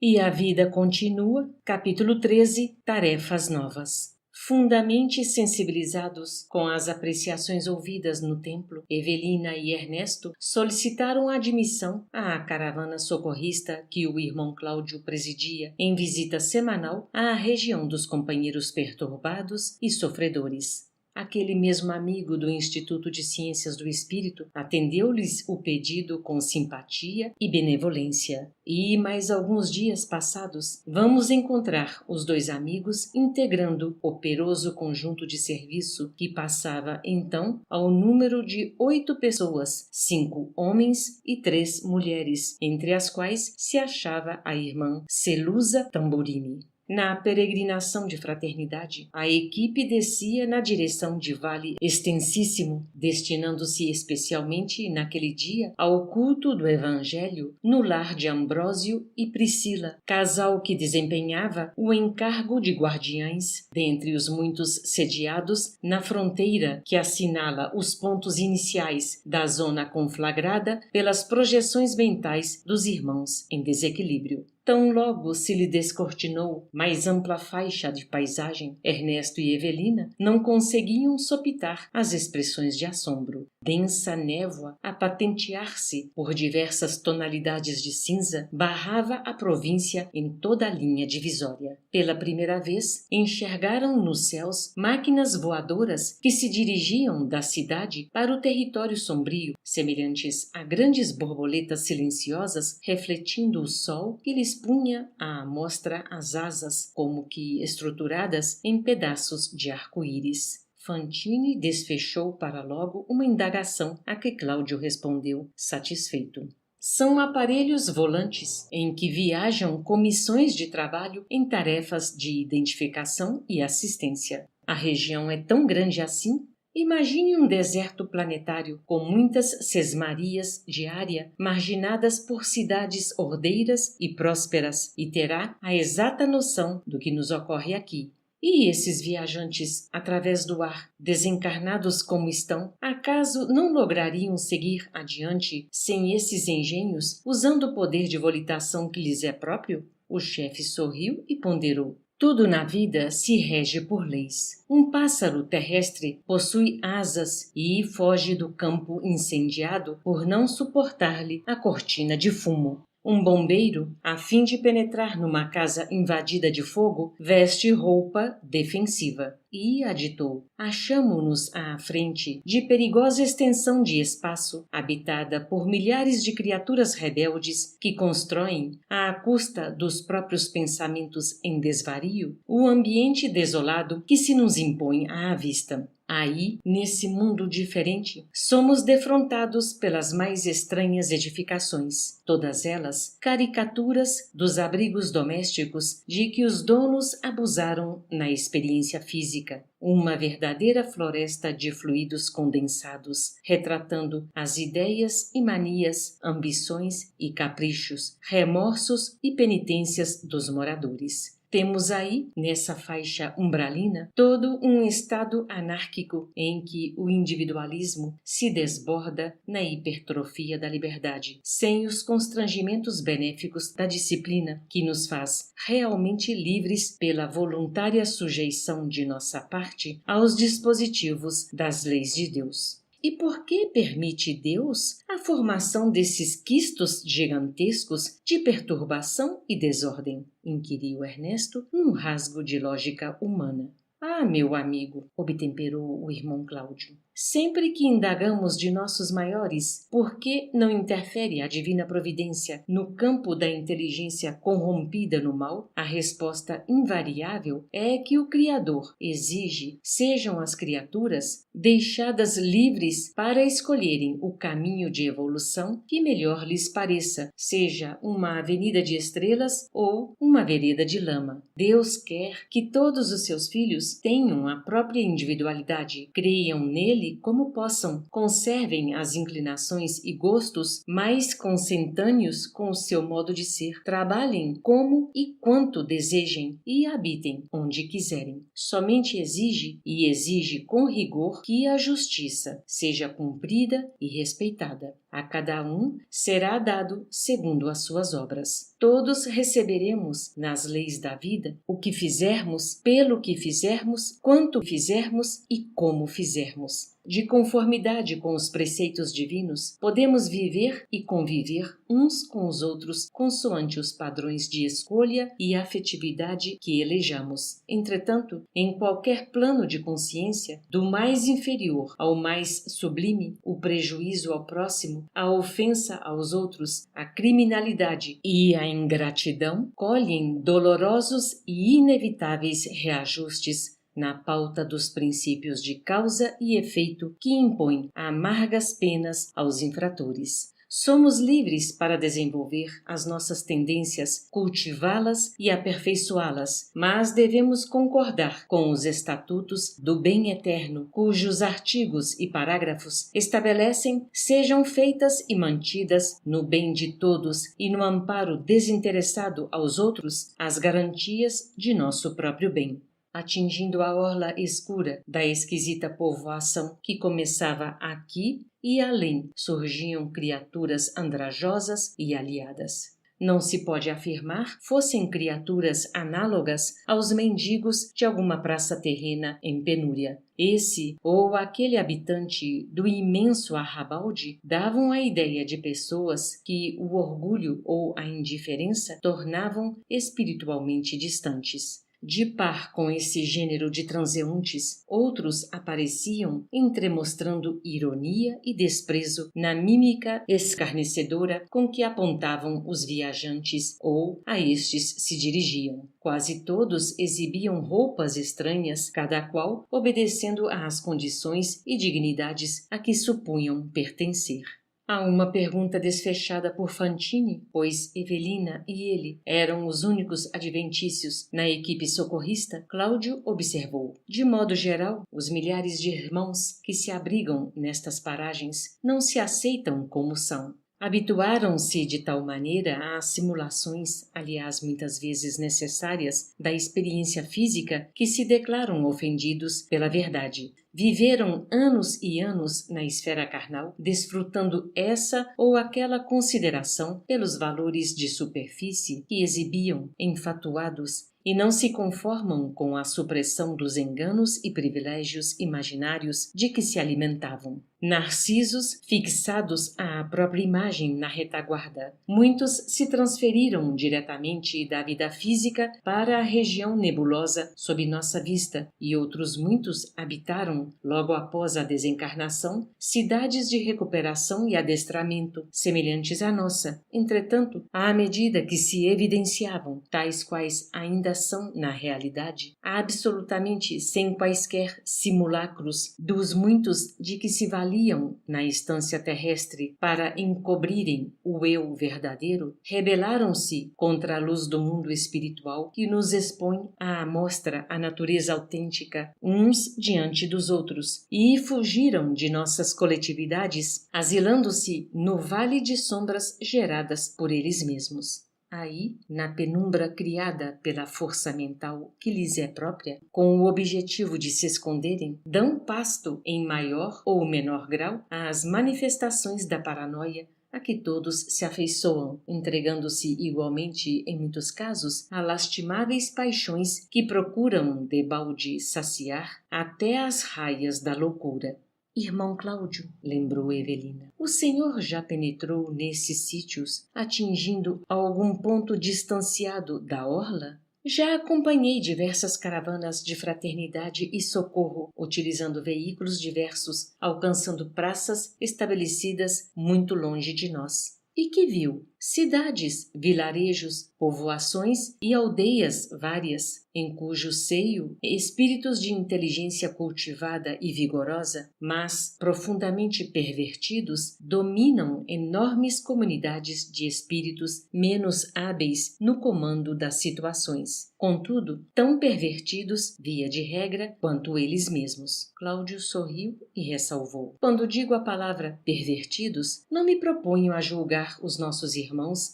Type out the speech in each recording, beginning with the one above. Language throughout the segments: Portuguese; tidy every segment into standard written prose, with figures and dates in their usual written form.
E a vida continua, capítulo 13, tarefas novas. Fundamente sensibilizados com as apreciações ouvidas no templo, Evelina e Ernesto solicitaram admissão à caravana socorrista que o irmão Cláudio presidia em visita semanal à região dos companheiros perturbados e sofredores. Aquele mesmo amigo do Instituto de Ciências do Espírito atendeu-lhes o pedido com simpatia e benevolência. E, mais alguns dias passados, vamos encontrar os dois amigos integrando o operoso conjunto de serviço que passava, então, ao número de 8 pessoas, 5 homens e 3 mulheres, entre as quais se achava a irmã Celusa Tamburini. Na peregrinação de fraternidade, a equipe descia na direção de vale extensíssimo, destinando-se especialmente naquele dia ao culto do Evangelho no lar de Ambrósio e Priscila, casal que desempenhava o encargo de guardiães dentre os muitos sediados na fronteira que assinala os pontos iniciais da zona conflagrada pelas projeções mentais dos irmãos em desequilíbrio. Tão logo se lhe descortinou mais ampla faixa de paisagem, Ernesto e Evelina não conseguiam sopitar as expressões de assombro. Densa névoa, a patentear-se por diversas tonalidades de cinza, barrava a província em toda a linha divisória. Pela primeira vez, enxergaram nos céus máquinas voadoras que se dirigiam da cidade para o território sombrio, semelhantes a grandes borboletas silenciosas refletindo o sol que lhes punha à mostra as asas, como que estruturadas em pedaços de arco-íris. Fantini desfechou para logo uma indagação a que Cláudio respondeu, satisfeito. São aparelhos volantes em que viajam comissões de trabalho em tarefas de identificação e assistência. A região é tão grande assim? Imagine um deserto planetário com muitas sesmarias de área marginadas por cidades ordeiras e prósperas e terá a exata noção do que nos ocorre aqui. E esses viajantes, através do ar, desencarnados como estão, acaso não lograriam seguir adiante sem esses engenhos, usando o poder de volitação que lhes é próprio? O chefe sorriu e ponderou. Tudo na vida se rege por leis. Um pássaro terrestre possui asas e foge do campo incendiado por não suportar-lhe a cortina de fumo. Um bombeiro, a fim de penetrar numa casa invadida de fogo, veste roupa defensiva. E aditou, achamo-nos à frente de perigosa extensão de espaço, habitada por milhares de criaturas rebeldes que constroem, à custa dos próprios pensamentos em desvario, o ambiente desolado que se nos impõe à vista. Aí, nesse mundo diferente, somos defrontados pelas mais estranhas edificações, todas elas caricaturas dos abrigos domésticos de que os donos abusaram na experiência física. Uma verdadeira floresta de fluidos condensados, retratando as ideias e manias, ambições e caprichos, remorsos e penitências dos moradores. Temos aí, nessa faixa umbralina, todo um estado anárquico em que o individualismo se desborda na hipertrofia da liberdade, sem os constrangimentos benéficos da disciplina que nos faz realmente livres pela voluntária sujeição de nossa parte aos dispositivos das leis de Deus. E por que permite Deus a formação desses quistos gigantescos de perturbação e desordem? Inquiriu Ernesto num rasgo de lógica humana. Ah, meu amigo, obtemperou o irmão Cláudio, sempre que indagamos de nossos maiores por que não interfere a divina providência no campo da inteligência corrompida no mal, a resposta invariável é que o Criador exige sejam as criaturas deixadas livres para escolherem o caminho de evolução que melhor lhes pareça, seja uma avenida de estrelas ou uma vereda de lama. Deus quer que todos os seus filhos tenham a própria individualidade, creiam nele como possam, conservem as inclinações e gostos mais consentâneos com o seu modo de ser, trabalhem como e quanto desejem e habitem onde quiserem. Somente exige, e exige com rigor, que a justiça seja cumprida e respeitada. A cada um será dado segundo as suas obras. Todos receberemos, nas leis da vida, o que fizermos, pelo que fizermos, quanto fizermos e como fizermos. De conformidade com os preceitos divinos, podemos viver e conviver uns com os outros consoante os padrões de escolha e afetividade que elejamos. Entretanto, em qualquer plano de consciência, do mais inferior ao mais sublime, o prejuízo ao próximo, a ofensa aos outros, a criminalidade e a ingratidão colhem dolorosos e inevitáveis reajustes na pauta dos princípios de causa e efeito que impõem amargas penas aos infratores. Somos livres para desenvolver as nossas tendências, cultivá-las e aperfeiçoá-las, mas devemos concordar com os estatutos do bem eterno, cujos artigos e parágrafos estabelecem sejam feitas e mantidas no bem de todos e no amparo desinteressado aos outros as garantias de nosso próprio bem. Atingindo a orla escura da esquisita povoação que começava aqui e além, surgiam criaturas andrajosas e aliadas. Não se pode afirmar fossem criaturas análogas aos mendigos de alguma praça terrena em penúria. Esse ou aquele habitante do imenso arrabalde davam a ideia de pessoas que o orgulho ou a indiferença tornavam espiritualmente distantes. De par com esse gênero de transeuntes, outros apareciam entremostrando ironia e desprezo na mímica escarnecedora com que apontavam os viajantes ou a estes se dirigiam. Quase todos exibiam roupas estranhas, cada qual obedecendo às condições e dignidades a que supunham pertencer. A uma pergunta desfechada por Fantine, pois Evelina e ele eram os únicos adventícios na equipe socorrista, Cláudio observou. De modo geral, os milhares de irmãos que se abrigam nestas paragens não se aceitam como são. Habituaram-se de tal maneira às simulações, aliás muitas vezes necessárias, da experiência física que se declaram ofendidos pela verdade. Viveram anos e anos na esfera carnal, desfrutando essa ou aquela consideração pelos valores de superfície que exibiam, enfatuados, e não se conformam com a supressão dos enganos e privilégios imaginários de que se alimentavam. Narcisos fixados à própria imagem na retaguarda. Muitos se transferiram diretamente da vida física para a região nebulosa sob nossa vista, e outros muitos habitaram, logo após a desencarnação, cidades de recuperação e adestramento, semelhantes à nossa. Entretanto, à medida que se evidenciavam, tais quais ainda são na realidade, absolutamente sem quaisquer simulacros dos muitos de que se valiam na estância terrestre para encobrirem o eu verdadeiro, rebelaram-se contra a luz do mundo espiritual que nos expõe à amostra a natureza autêntica uns diante dos outros e fugiram de nossas coletividades, asilando-se no vale de sombras geradas por eles mesmos. Aí, na penumbra criada pela força mental que lhes é própria, com o objetivo de se esconderem, dão pasto em maior ou menor grau às manifestações da paranoia a que todos se afeiçoam, entregando-se igualmente, em muitos casos, a lastimáveis paixões que procuram debalde saciar até as raias da loucura. Irmão Cláudio, lembrou Evelina, o senhor já penetrou nesses sítios, atingindo algum ponto distanciado da orla? Já acompanhei diversas caravanas de fraternidade e socorro, utilizando veículos diversos, alcançando praças estabelecidas muito longe de nós. E que viu? Cidades, vilarejos, povoações e aldeias várias, em cujo seio espíritos de inteligência cultivada e vigorosa, mas profundamente pervertidos, dominam enormes comunidades de espíritos menos hábeis no comando das situações, contudo, tão pervertidos, via de regra, quanto eles mesmos. Cláudio sorriu e ressalvou: quando digo a palavra pervertidos, não me proponho a julgar os nossos irmãos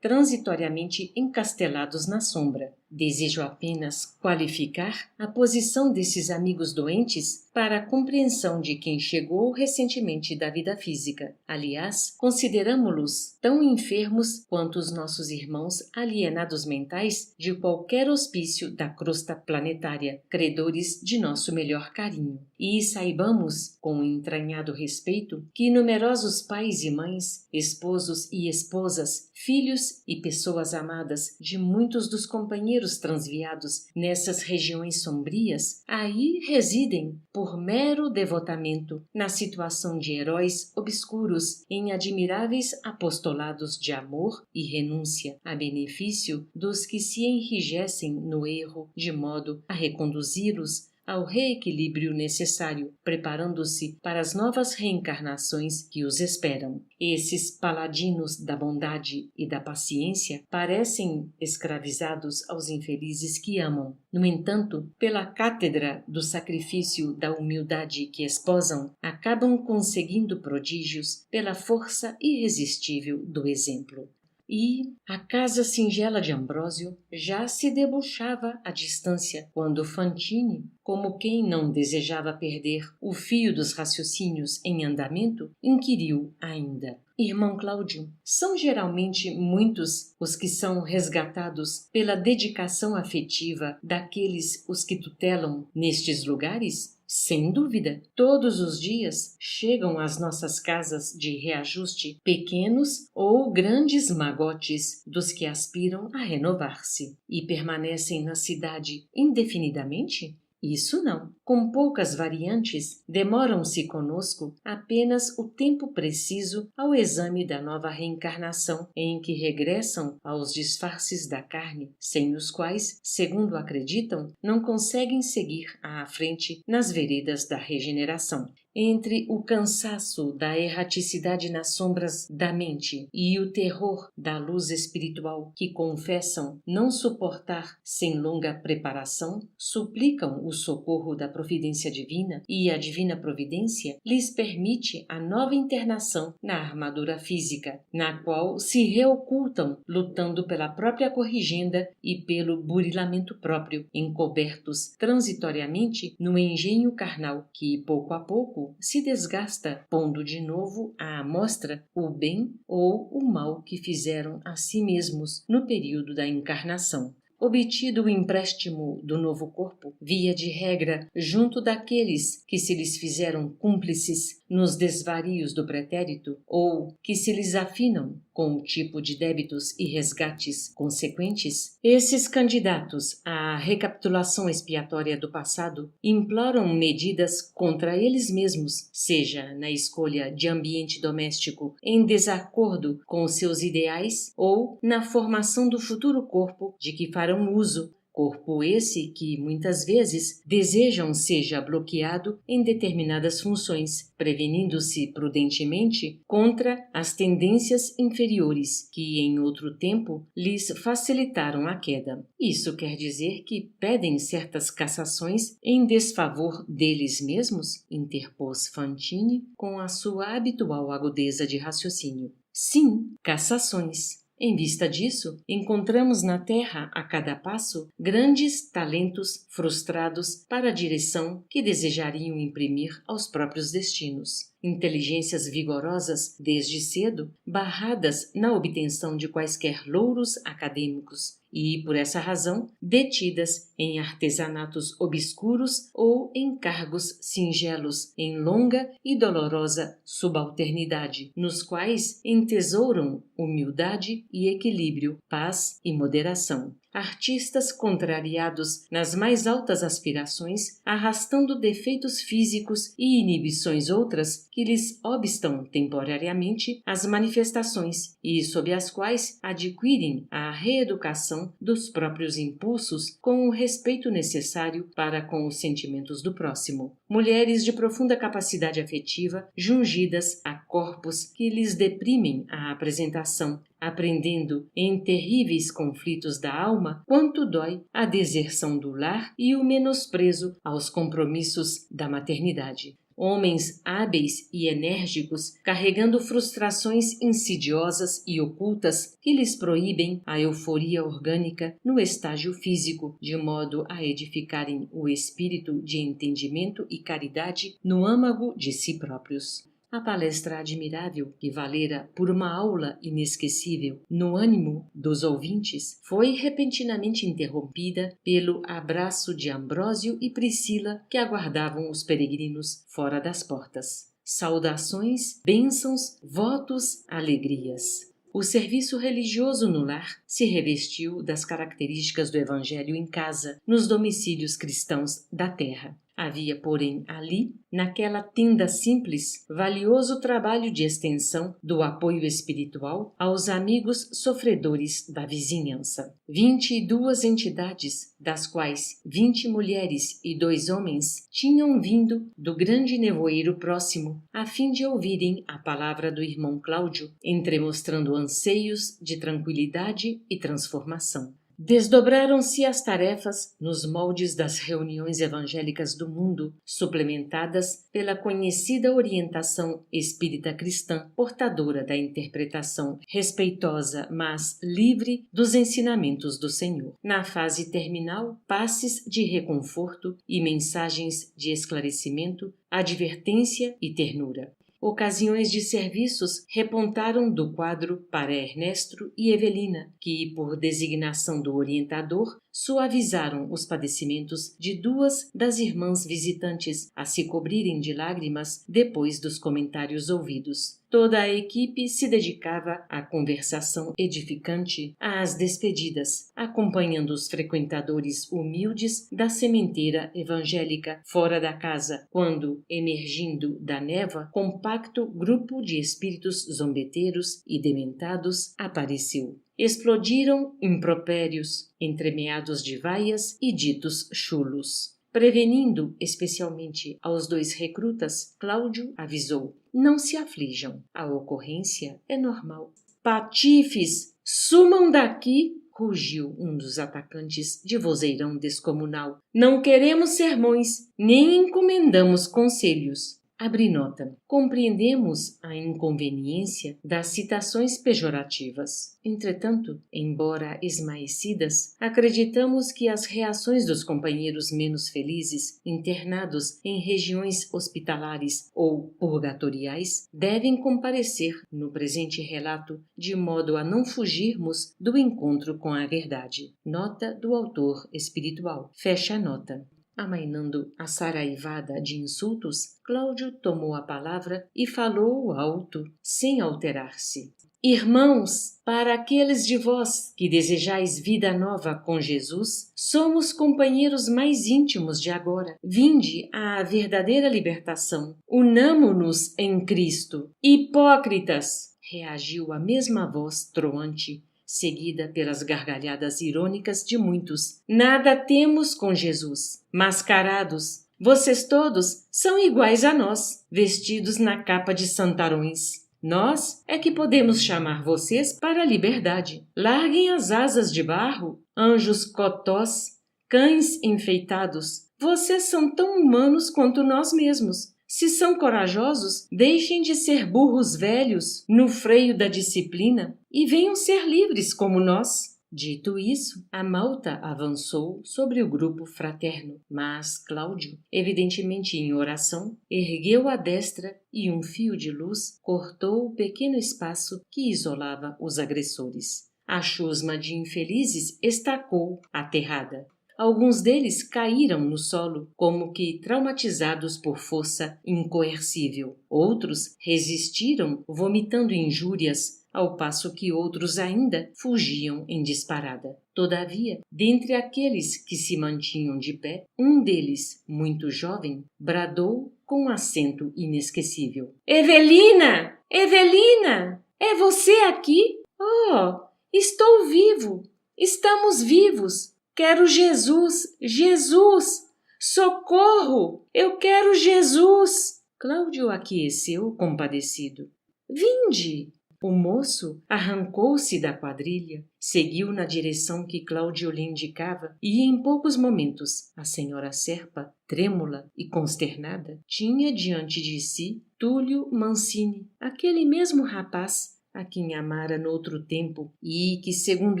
transitoriamente encastelados na sombra. Desejo apenas qualificar a posição desses amigos doentes para a compreensão de quem chegou recentemente da vida física. Aliás, consideramo-los tão enfermos quanto os nossos irmãos alienados mentais de qualquer hospício da crosta planetária, credores de nosso melhor carinho. E saibamos, com entranhado respeito, que numerosos pais e mães, esposos e esposas, filhos e pessoas amadas de muitos dos companheiros transviados nessas regiões sombrias, aí residem, por mero devotamento, na situação de heróis obscuros em admiráveis apostolados de amor e renúncia, a benefício dos que se enrijecem no erro, de modo a reconduzi-los ao reequilíbrio necessário, preparando-se para as novas reencarnações que os esperam. Esses paladinos da bondade e da paciência parecem escravizados aos infelizes que amam. No entanto, pela cátedra do sacrifício da humildade que esposam, acabam conseguindo prodígios pela força irresistível do exemplo. E a casa singela de Ambrósio já se debuxava à distância, quando Fantine, como quem não desejava perder o fio dos raciocínios em andamento, inquiriu ainda: Irmão Cláudio, são geralmente muitos os que são resgatados pela dedicação afetiva daqueles os que tutelam nestes lugares? Sem dúvida, todos os dias chegam às nossas casas de reajuste pequenos ou grandes magotes dos que aspiram a renovar-se. E permanecem na cidade indefinidamente? Isso não. Com poucas variantes, demoram-se conosco apenas o tempo preciso ao exame da nova reencarnação, em que regressam aos disfarces da carne, sem os quais, segundo acreditam, não conseguem seguir à frente nas veredas da regeneração. Entre o cansaço da erraticidade nas sombras da mente e o terror da luz espiritual que confessam não suportar sem longa preparação, suplicam o socorro da providência divina, e a divina providência lhes permite a nova internação na armadura física, na qual se reocultam, lutando pela própria corrigenda e pelo burilamento próprio, encobertos transitoriamente no engenho carnal que, pouco a pouco, se desgasta, pondo de novo à amostra o bem ou o mal que fizeram a si mesmos no período da encarnação. Obtido o empréstimo do novo corpo, via de regra, junto daqueles que se lhes fizeram cúmplices nos desvarios do pretérito, ou que se lhes afinam com o tipo de débitos e resgates consequentes, esses candidatos à recapitulação expiatória do passado imploram medidas contra eles mesmos, seja na escolha de ambiente doméstico em desacordo com seus ideais ou na formação do futuro corpo de que farão uso, corpo esse que, muitas vezes, desejam seja bloqueado em determinadas funções, prevenindo-se prudentemente contra as tendências inferiores que, em outro tempo, lhes facilitaram a queda. Isso quer dizer que pedem certas cassações em desfavor deles mesmos? Interpôs Fantine com a sua habitual agudeza de raciocínio. Sim, cassações. Em vista disso, encontramos na Terra, a cada passo, grandes talentos frustrados para a direção que desejariam imprimir aos próprios destinos. Inteligências vigorosas, desde cedo, barradas na obtenção de quaisquer louros acadêmicos e, por essa razão, detidas em artesanatos obscuros ou em cargos singelos, em longa e dolorosa subalternidade, nos quais entesouram humildade e equilíbrio, paz e moderação. Artistas contrariados nas mais altas aspirações, arrastando defeitos físicos e inibições outras que lhes obstam temporariamente as manifestações e sob as quais adquirem a reeducação dos próprios impulsos com o respeito necessário para com os sentimentos do próximo. Mulheres de profunda capacidade afetiva, jungidas a corpos que lhes deprimem a apresentação, aprendendo em terríveis conflitos da alma quanto dói a deserção do lar e o menosprezo aos compromissos da maternidade. homens hábeis e enérgicos, carregando frustrações insidiosas e ocultas que lhes proíbem a euforia orgânica no estágio físico, de modo a edificarem o espírito de entendimento e caridade no âmago de si próprios. A palestra admirável, que valera por uma aula inesquecível no ânimo dos ouvintes, foi repentinamente interrompida pelo abraço de Ambrósio e Priscila, que aguardavam os peregrinos fora das portas. Saudações, bênçãos, votos, alegrias. O serviço religioso no lar se revestiu das características do Evangelho em casa, nos domicílios cristãos da terra. Havia, porém, ali, naquela tenda simples, valioso trabalho de extensão do apoio espiritual aos amigos sofredores da vizinhança. 22 entidades, das quais 20 mulheres e 2 homens, tinham vindo do grande nevoeiro próximo, a fim de ouvirem a palavra do irmão Cláudio, entremostrando anseios de tranquilidade e transformação. Desdobraram-se as tarefas nos moldes das reuniões evangélicas do mundo, suplementadas pela conhecida orientação espírita cristã, portadora da interpretação respeitosa, mas livre dos ensinamentos do Senhor. Na fase terminal, passes de reconforto e mensagens de esclarecimento, advertência e ternura. Ocasiões de serviços repontaram do quadro para Ernesto e Evelina, que, por designação do orientador, suavizaram os padecimentos de 2 das irmãs visitantes, a se cobrirem de lágrimas depois dos comentários ouvidos. Toda a equipe se dedicava à conversação edificante, às despedidas, acompanhando os frequentadores humildes da sementeira evangélica fora da casa, quando, emergindo da névoa, compacto grupo de espíritos zombeteiros e dementados apareceu. Explodiram impropérios, entremeados de vaias e ditos chulos. Prevenindo especialmente aos 2 recrutas, Cláudio avisou: não se aflijam, a ocorrência é normal. Patifes, sumam daqui! Rugiu um dos atacantes de vozeirão descomunal. Não queremos sermões, nem encomendamos conselhos. Abre nota. Compreendemos a inconveniência das citações pejorativas. Entretanto, embora esmaecidas, acreditamos que as reações dos companheiros menos felizes, internados em regiões hospitalares ou purgatoriais, devem comparecer no presente relato, de modo a não fugirmos do encontro com a verdade. Nota do autor espiritual. Fecha a nota. Amainando a saraivada de insultos, Cláudio tomou a palavra e falou alto, sem alterar-se. Irmãos, para aqueles de vós que desejais vida nova com Jesus, somos companheiros mais íntimos de agora. Vinde à verdadeira libertação. Unamo-nos em Cristo. Hipócritas! Reagiu a mesma voz troante, seguida pelas gargalhadas irônicas de muitos. Nada temos com Jesus. Mascarados, vocês todos são iguais a nós, vestidos na capa de santarões. Nós é que podemos chamar vocês para a liberdade. Larguem as asas de barro, anjos cotós, cães enfeitados. Vocês são tão humanos quanto nós mesmos. Se são corajosos, deixem de ser burros velhos no freio da disciplina e venham ser livres como nós. Dito isso, a malta avançou sobre o grupo fraterno, mas Cláudio, evidentemente em oração, ergueu a destra e um fio de luz cortou o pequeno espaço que isolava os agressores. A chusma de infelizes estacou, aterrada. Alguns deles caíram no solo, como que traumatizados por força incoercível. Outros resistiram, vomitando injúrias, ao passo que outros ainda fugiam em disparada. Todavia, dentre aqueles que se mantinham de pé, um deles, muito jovem, bradou com acento inesquecível: Evelina! Evelina! É você aqui? Oh, estou vivo! Estamos vivos! Quero Jesus! Jesus! Socorro! Eu quero Jesus! Cláudio aqueceu compadecido. Vinde! O moço arrancou-se da quadrilha, seguiu na direção que Cláudio lhe indicava e, em poucos momentos, a senhora Serpa Trêmula e consternada, tinha diante de si Túlio Mancini, aquele mesmo rapaz a quem amara noutro tempo e que, segundo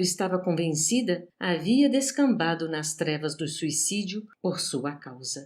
estava convencida, havia descambado nas trevas do suicídio por sua causa.